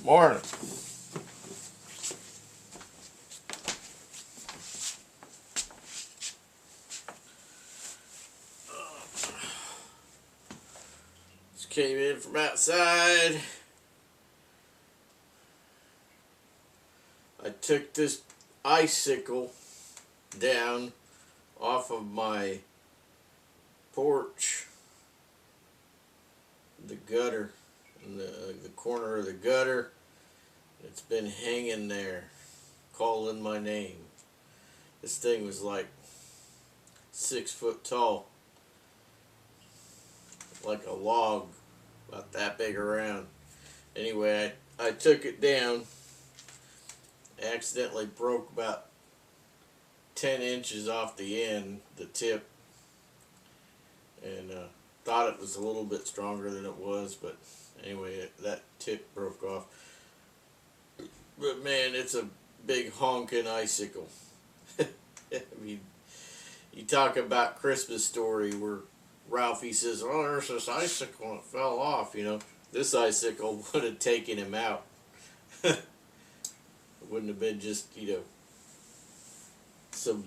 Morning. Just came in from outside. I took this icicle down off of my porch, the gutter, in the corner of the gutter. It's been hanging there, calling my name. This thing was like 6 foot tall, like a log, about that big around. Anyway, I took it down, accidentally broke about 10 inches off the end, the tip, and thought it was a little bit stronger than it was, but anyway, that tip broke off. But man, it's a big honking icicle. I mean, you talk about Christmas Story where Ralphie says, "Oh, there's this icicle and it fell off." You know, this icicle would have taken him out. It wouldn't have been just, some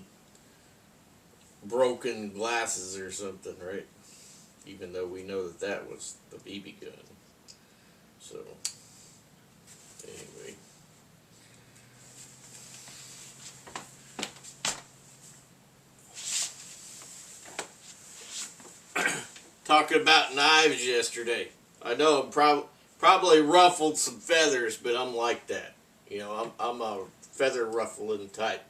broken glasses or something, right? Even though we know that that was the BB gun. So, anyway. Talking about knives yesterday. I know I probably ruffled some feathers, but I'm like that. I'm a feather ruffling type.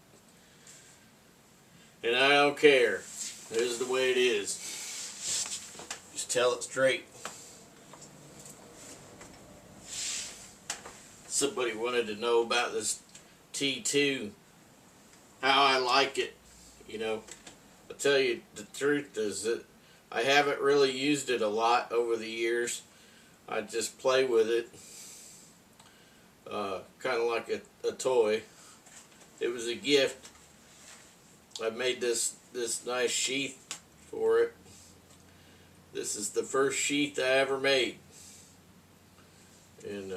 And I don't care. This is the way it is. Just tell it straight. Somebody wanted to know about this T2, how I like it. I'll tell you the truth is that I haven't really used it a lot over the years. I just play with it, kind of like a toy. It was a gift. I made this nice sheath for it. This is the first sheath I ever made, and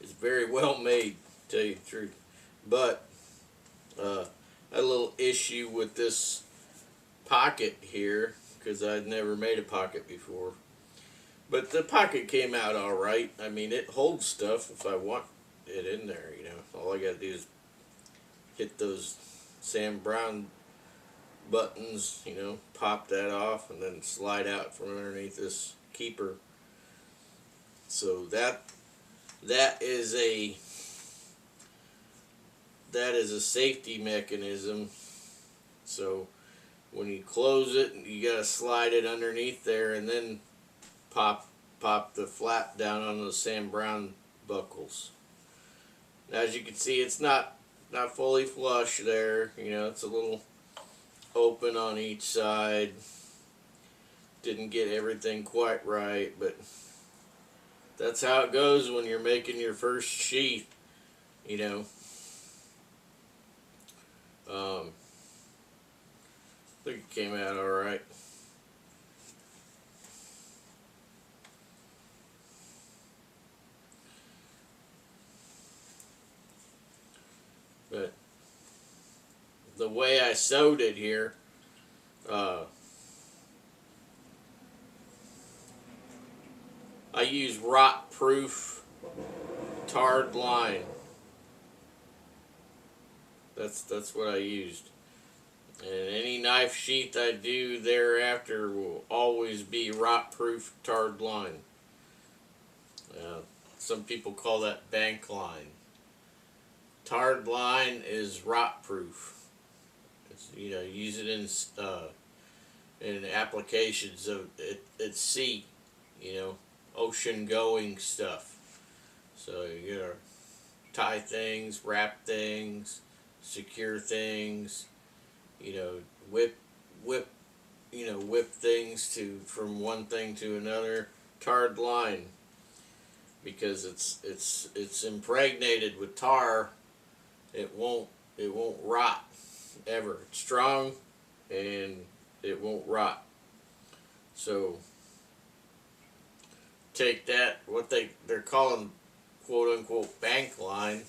it's very well made, to tell you the truth. But I had a little issue with this pocket here because I'd never made a pocket before. But the pocket came out all right. I mean, it holds stuff if I want it in there. All I gotta do is hit those Sam Brown buttons, pop that off, and then slide out from underneath this keeper. So that is a safety mechanism. So when you close it, you gotta slide it underneath there, and then pop the flap down on those Sam Brown buckles. Now, as you can see, it's not fully flush there. It's a little open on each side. Didn't get everything quite right, but that's how it goes when you're making your first sheath. I think it came out all right. But the way I sewed it here, I use rot-proof tarred line. That's what I used. And any knife sheath I do thereafter will always be rot-proof tarred line. Some people call that bank line. Tarred line is rot-proof. Use it in applications of at sea. Ocean-going stuff. So you gotta tie things, wrap things, secure things. Whip things from one thing to another. Tarred line, because it's impregnated with tar. It won't rot ever. It's strong and it won't rot. So take that, what they're calling quote unquote bank line.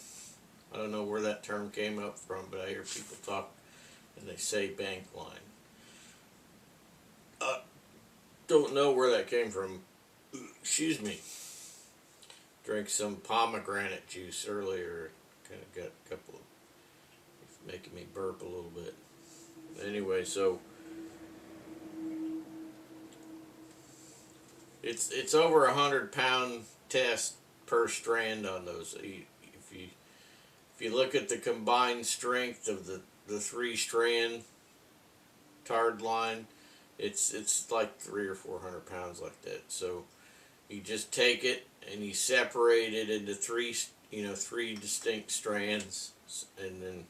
I don't know where that term came up from, but I hear people talk and they say bank line. Don't know where that came from. Excuse me. Drank some pomegranate juice earlier. Kind of got a couple of, it's making me burp a little bit. Anyway, so it's over 100-pound test per strand on those. If you look at the combined strength of the 3-strand tarred line, it's like 300 or 400 pounds like that. So you just take it and you separate it into three distinct strands, and then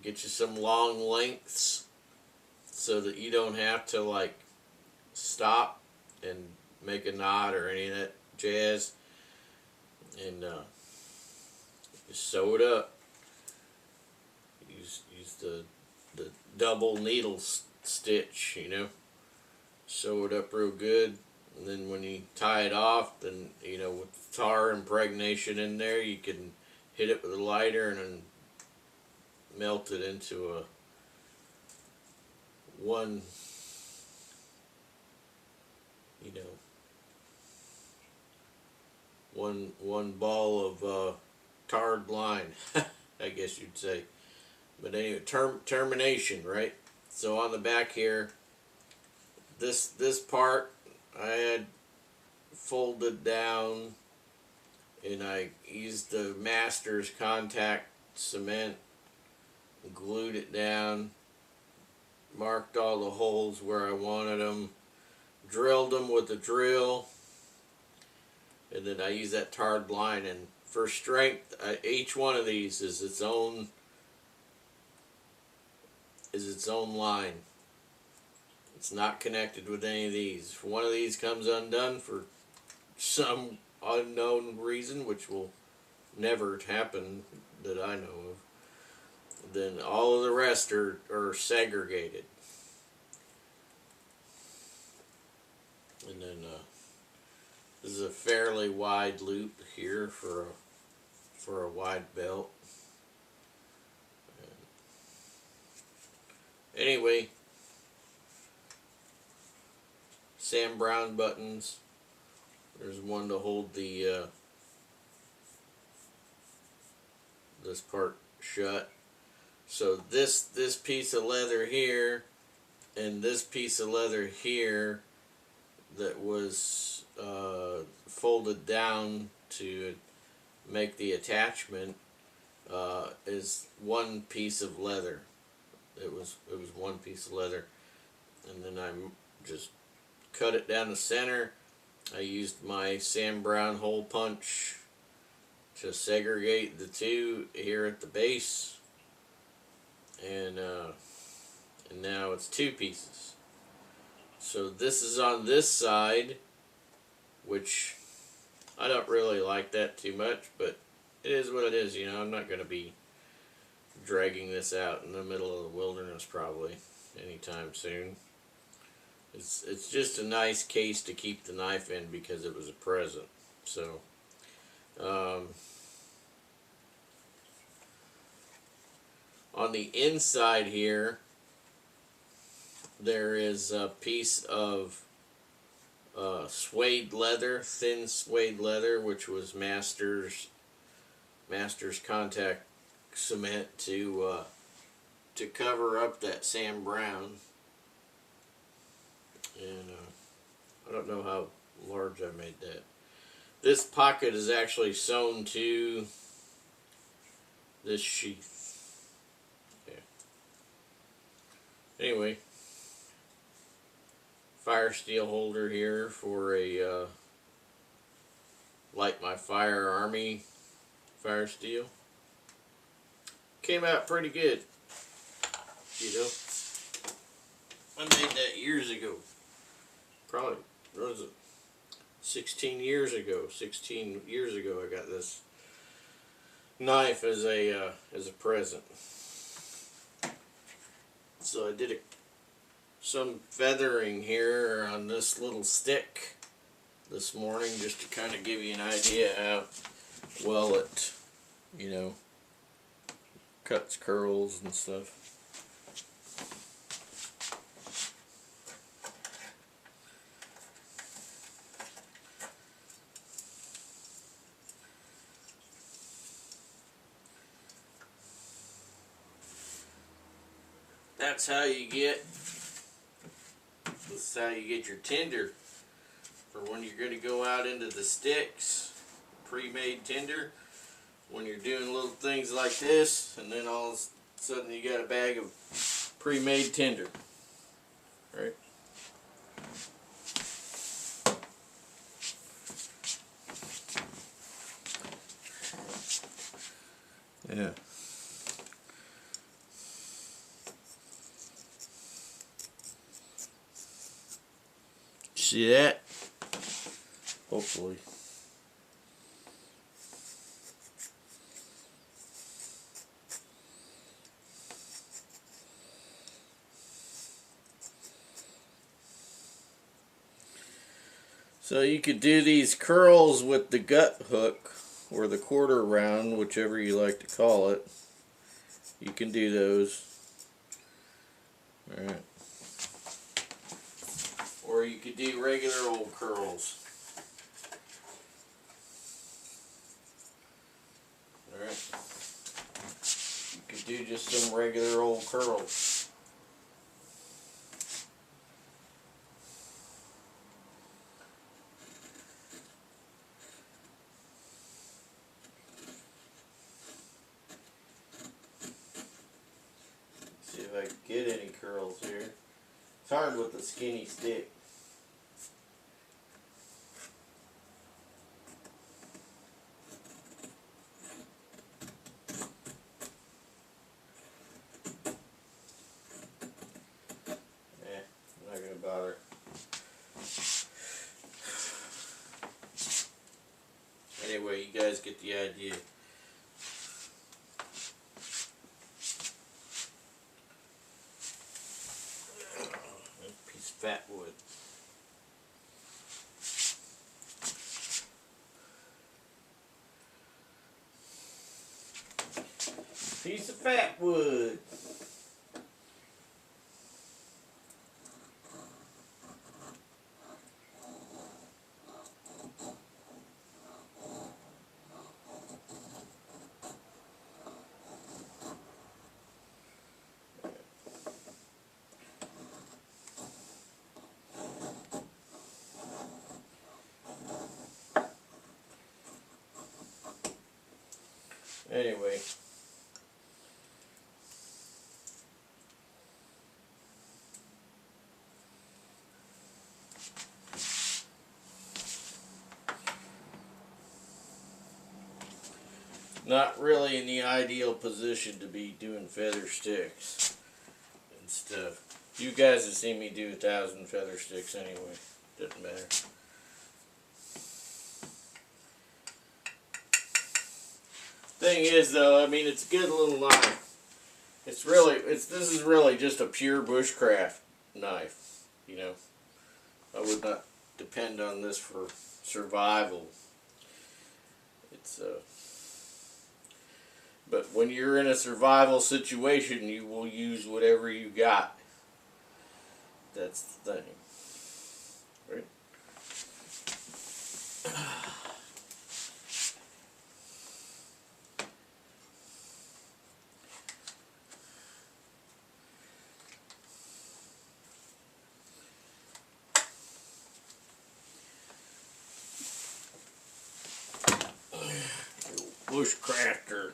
get you some long lengths so that you don't have to like stop and make a knot or any of that jazz, and just sew it up. Use the double needle stitch, sew it up real good, and then when you tie it off, then with tar impregnation in there, you can hit it with a lighter and then melt it into a one ball of tarred line, I guess you'd say. But anyway, termination, right? So on the back here, this part I had folded down, and I used the Master's contact cement, glued it down, marked all the holes where I wanted them, drilled them with a drill, and then I use that tarred line. And for strength, each one of these is its own line. It's not connected with any of these. If one of these comes undone for some unknown reason, which will never happen that I know of, then all of the rest are segregated. And then this is a fairly wide loop here for a wide belt. Anyway, Sam Brown buttons. There's one to hold the this part shut. So this piece of leather here and this piece of leather here that was folded down to make the attachment is one piece of leather. It was one piece of leather, and then I just cut it down the center. I used my Sam Brown hole punch to segregate the two here at the base, and now it's two pieces. So this is on this side, which I don't really like that too much, but it is what it is. I'm not going to be dragging this out in the middle of the wilderness probably anytime soon. It's just a nice case to keep the knife in because it was a present. So on the inside here, there is a piece of suede leather, thin suede leather, which was Master's contact cement to cover up that Sam Brown. And I don't know how large I made that. This pocket is actually sewn to this sheath. Yeah. Anyway, fire steel holder here for a like my Fire Army fire steel. Came out pretty good, I made that years ago. Probably, what was it, 16 years ago. 16 years ago I got this knife as a present. So I did some feathering here on this little stick this morning just to kind of give you an idea how well it, you know, cuts curls and stuff. That's how you get, this is how you get your tinder for when you're going to go out into the sticks. Pre-made tinder, when you're doing little things like this, and then all of a sudden you got a bag of pre-made tinder, right? Yeah. See that? Hopefully. So you could do these curls with the gut hook or the quarter round, whichever you like to call it. You can do those. Alright. Or you could do regular old curls. Alright. You could do just some regular old curls. See if I can get any curls here. It's hard with the skinny stick. I'm not gonna bother. Anyway, you guys get the idea. A piece of fat wood. Piece of fat wood. Anyway. Not really in the ideal position to be doing feather sticks and stuff. You guys have seen me do 1,000 feather sticks anyway. Doesn't matter. Thing is though, I mean, it's a good little knife. This is really just a pure bushcraft knife, you know. I would not depend on this for survival. It's but when you're in a survival situation, you will use whatever you got. That's the thing. Right? Bushcrafter.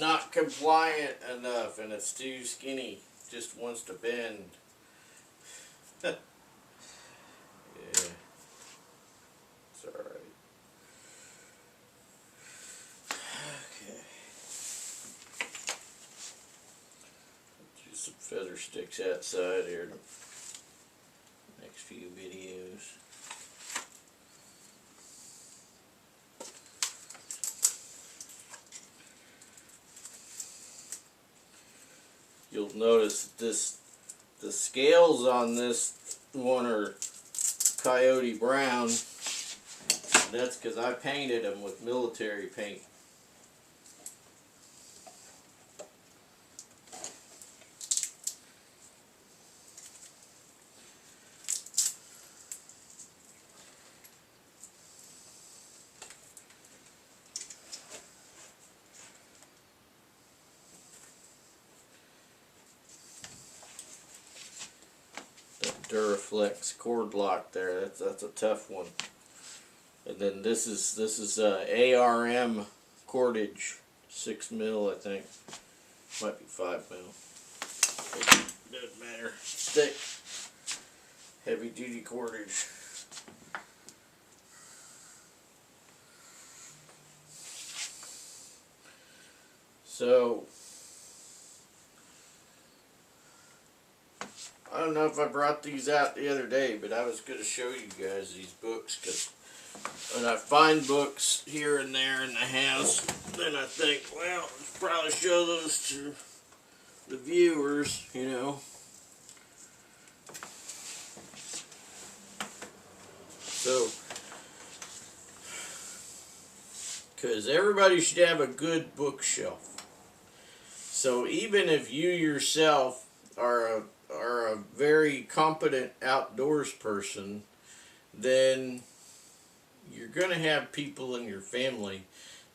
not compliant enough, and it's too skinny. Just wants to bend. Yeah, it's alright. Okay. Do some feather sticks outside here. Next few videos. You'll notice the scales on this one are coyote brown. That's because I painted them with military paint. Duraflex cord lock there. That's a tough one. And then this is ARM cordage, 6 mil I think. Might be 5 mil. It doesn't matter. Thick, heavy duty cordage. So I don't know if I brought these out the other day, but I was going to show you guys these books, because when I find books here and there in the house, then I think, well, I should probably show those to the viewers, you know. So, because everybody should have a good bookshelf. So even if you yourself are a very competent outdoors person, then you're going to have people in your family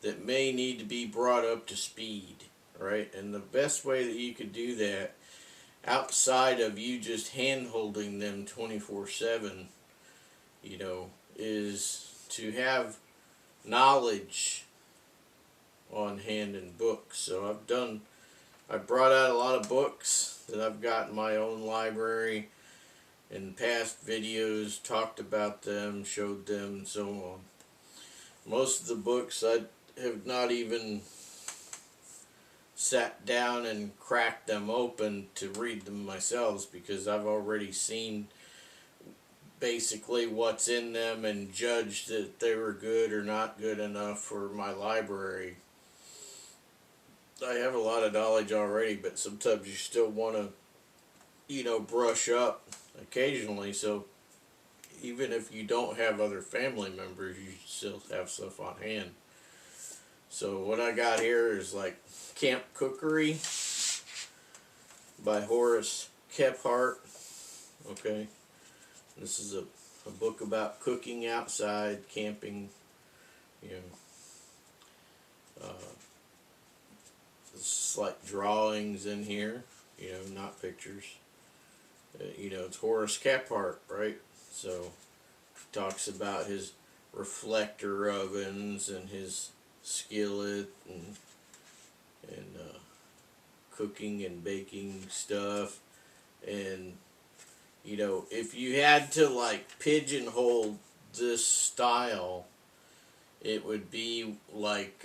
that may need to be brought up to speed, right? And the best way that you could do that, outside of you just hand-holding them 24/7, you know, is to have knowledge on hand in books. So I brought out a lot of books that I've got in my own library. In past videos, talked about them, showed them, and so on. Most of the books I have not even sat down and cracked them open to read them myself, because I've already seen basically what's in them and judged that they were good or not good enough for my library. I have a lot of knowledge already, but sometimes you still want to, you know, brush up occasionally. So even if you don't have other family members, you still have stuff on hand. So what I got here is like Camp Cookery by Horace Kephart. Okay, this is a book about cooking outside, camping, you know. It's like drawings in here, you know, not pictures. You know, it's Horace Kephart, right? So he talks about his reflector ovens and his skillet and cooking and baking stuff. And you know, if you had to like pigeonhole this style, it would be like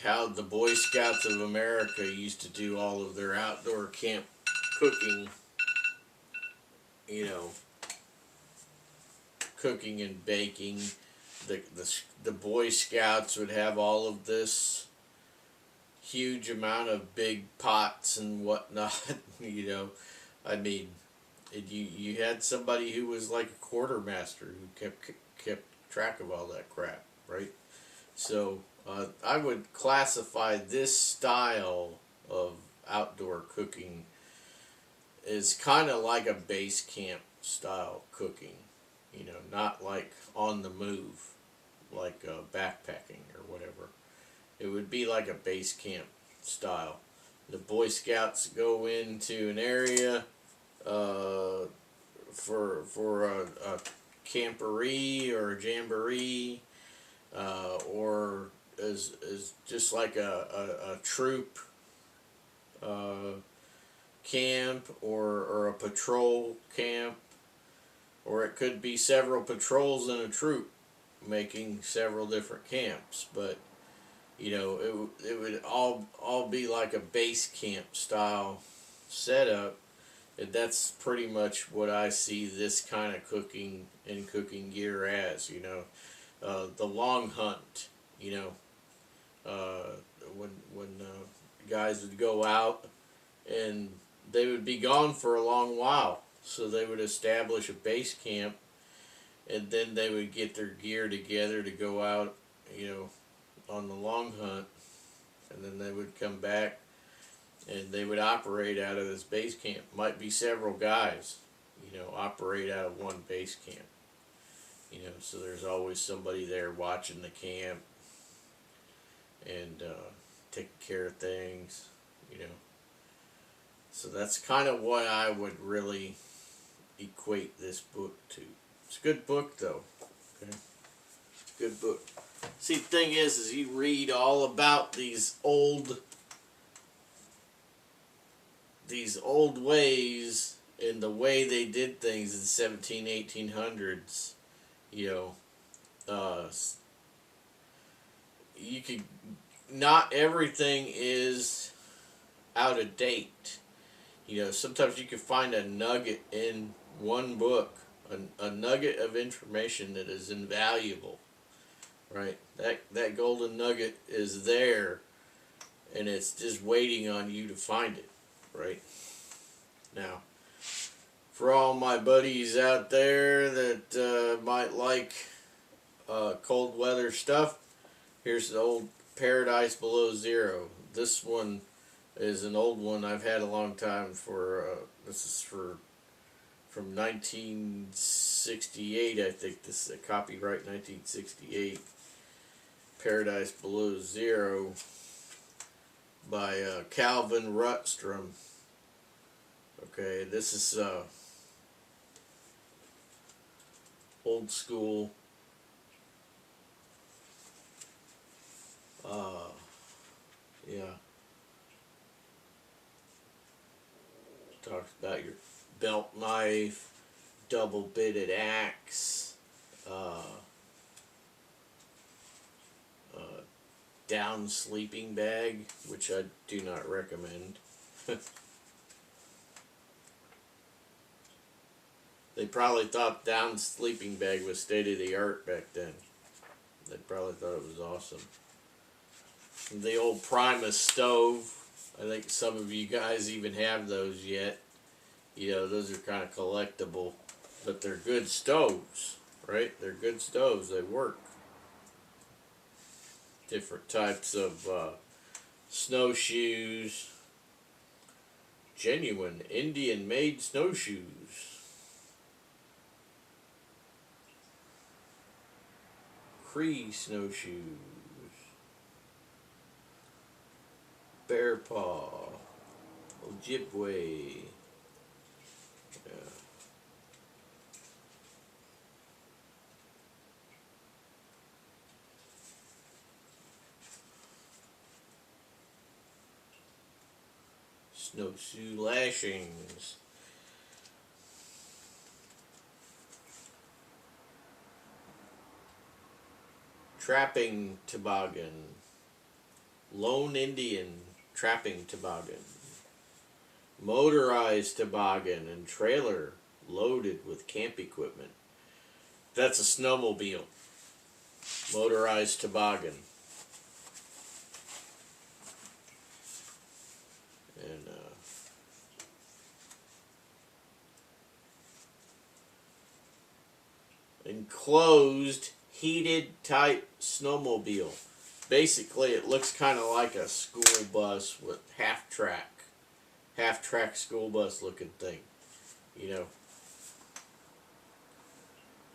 how the Boy Scouts of America used to do all of their outdoor camp cooking, you know, cooking and baking. The Boy Scouts would have all of this huge amount of big pots and whatnot, you know. I mean, you had somebody who was like a quartermaster who kept track of all that crap, right? So I would classify this style of outdoor cooking as kind of like a base camp style cooking, you know, not like on the move, like backpacking or whatever. It would be like a base camp style. The Boy Scouts go into an area for a camporee or a jamboree, or as just like a troop camp, or a patrol camp, or it could be several patrols in a troop making several different camps. But you know, it would all be like a base camp style setup. And that's pretty much what I see this kind of cooking and cooking gear as. You know, the long hunt. You know, when guys would go out and they would be gone for a long while, so they would establish a base camp, and then they would get their gear together to go out, you know, on the long hunt, and then they would come back and they would operate out of this base camp. Might be several guys, you know, operate out of one base camp. You know, so there's always somebody there watching the camp and taking care of things, you know. So that's kind of what I would really equate this book to. It's a good book, though. Okay, it's a good book. See, the thing is you read all about these old ways and the way they did things in the 1800s. You know, you could, not everything is out of date. You know, sometimes you can find a nugget in one book, a nugget of information that is invaluable, right? That golden nugget is there, and it's just waiting on you to find it, right? Now, for all my buddies out there that might like cold weather stuff, here's the old Paradise Below Zero. This one is an old one I've had a long time. This is from 1968, I think. This is a copyright 1968. Paradise Below Zero by Calvin Rutstrom. Okay, this is old school. Yeah. Talks about your belt knife, double-bitted axe, down sleeping bag, which I do not recommend. They probably thought down sleeping bag was state-of-the-art back then. They probably thought it was awesome. The old Primus stove. I think some of you guys even have those yet. You know, those are kind of collectible, but they're good stoves, right? They're good stoves. They work. Different types of snowshoes. Genuine Indian-made snowshoes. Cree snowshoes. Bear paw. Ojibwe. Yeah. Snowshoe lashings. Trapping toboggan. Lone Indian trapping toboggan. Motorized toboggan and trailer loaded with camp equipment. That's a snowmobile. Motorized toboggan. And enclosed heated type snowmobile. Basically, it looks kind of like a school bus with half-track school bus looking thing. You know,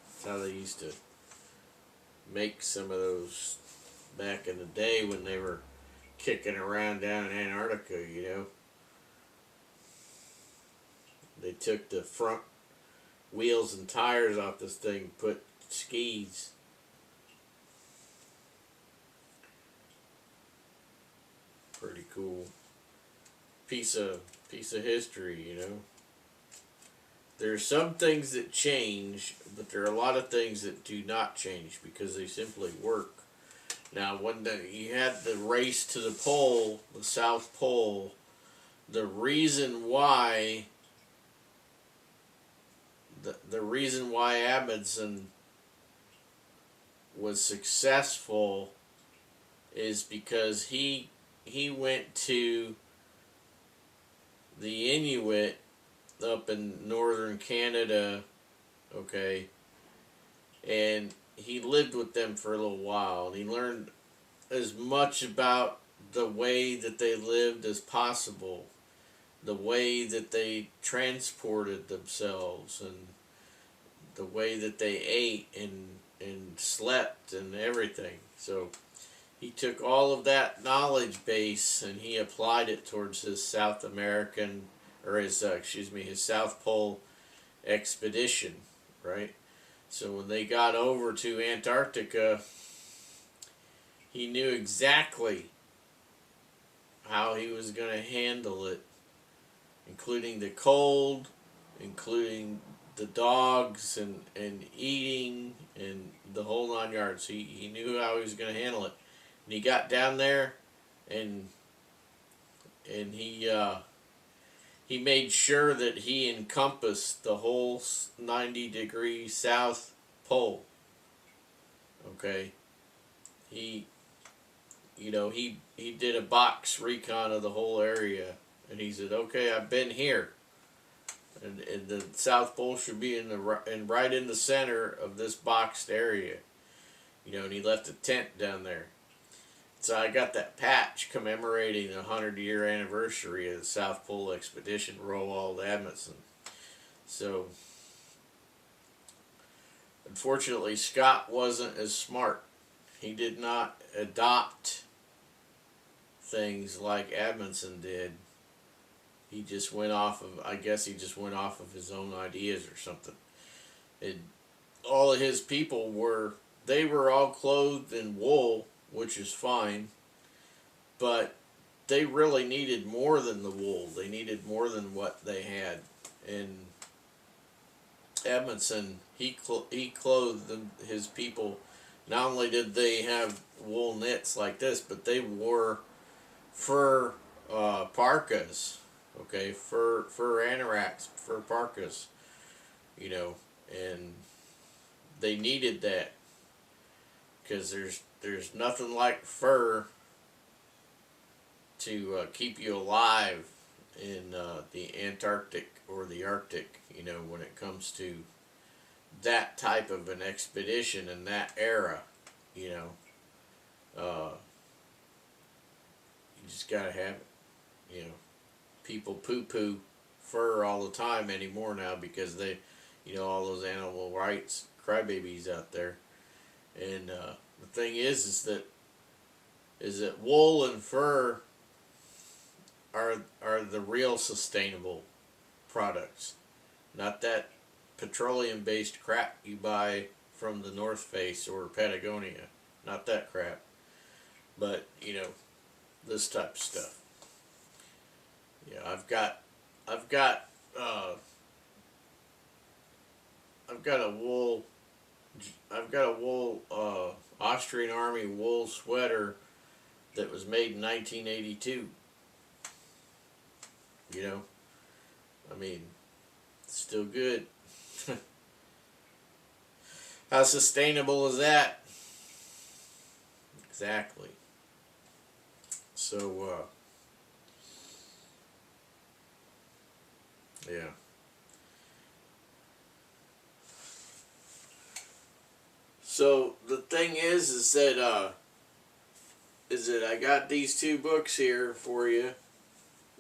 that's how they used to make some of those back in the day when they were kicking around down in Antarctica, you know. They took the front wheels and tires off this thing, put skis. pretty cool piece of history, you know. There's some things that change, but there are a lot of things that do not change because they simply work. Now, when you had the race to the pole, the South Pole, the reason why the reason why Amundsen was successful is because he went to the Inuit up in northern Canada, okay, and he lived with them for a little while, and he learned as much about the way that they lived as possible, the way that they transported themselves, and the way that they ate and slept and everything. So he took all of that knowledge base and he applied it towards his South American, or his his South Pole expedition, right? So when they got over to Antarctica, he knew exactly how he was going to handle it, including the cold, including the dogs and eating and the whole 9 yards. He knew how he was going to handle it. And he got down there and he made sure that he encompassed the whole 90-degree South Pole. Okay. He did a box recon of the whole area, and he said, "Okay, I've been here, and the South Pole should be right in the center of this boxed area." And he left a tent down there. So I got that patch commemorating the 100-year anniversary of the South Pole Expedition, Roald Amundsen. So, unfortunately, Scott wasn't as smart. He did not adopt things like Amundsen did. He just went off of, I guess he just went off of his own ideas or something. All of his people were all clothed in wool, which is fine, but they really needed more than the wool. They needed more than what they had. And Amundsen, he clothed his people. Not only did they have wool knits like this, but they wore fur parkas, okay, fur anoraks, fur parkas, and they needed that because there's nothing like fur to keep you alive in the Antarctic or the Arctic, when it comes to that type of an expedition in that era, you just gotta have it. People poo-poo fur all the time anymore now because they, all those animal rights crybabies out there. And the thing is that wool and fur are the real sustainable products, not that petroleum-based crap you buy from the North Face or Patagonia. Not that crap, but this type of stuff. Yeah, I've got a wool Austrian Army wool sweater that was made in 1982. I mean, it's still good. How sustainable is that? Exactly. So, yeah. So the thing is that I got these two books here for you.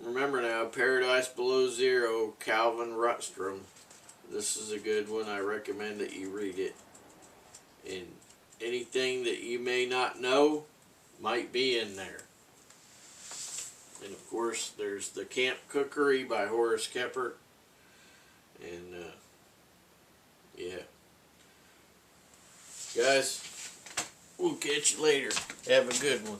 Remember now, Paradise Below Zero, Calvin Rutstrom. This is a good one. I recommend that you read it. And anything that you may not know might be in there. And of course, there's The Camp Cookery by Horace Keppert. And yeah. Guys, we'll catch you later. Have a good one.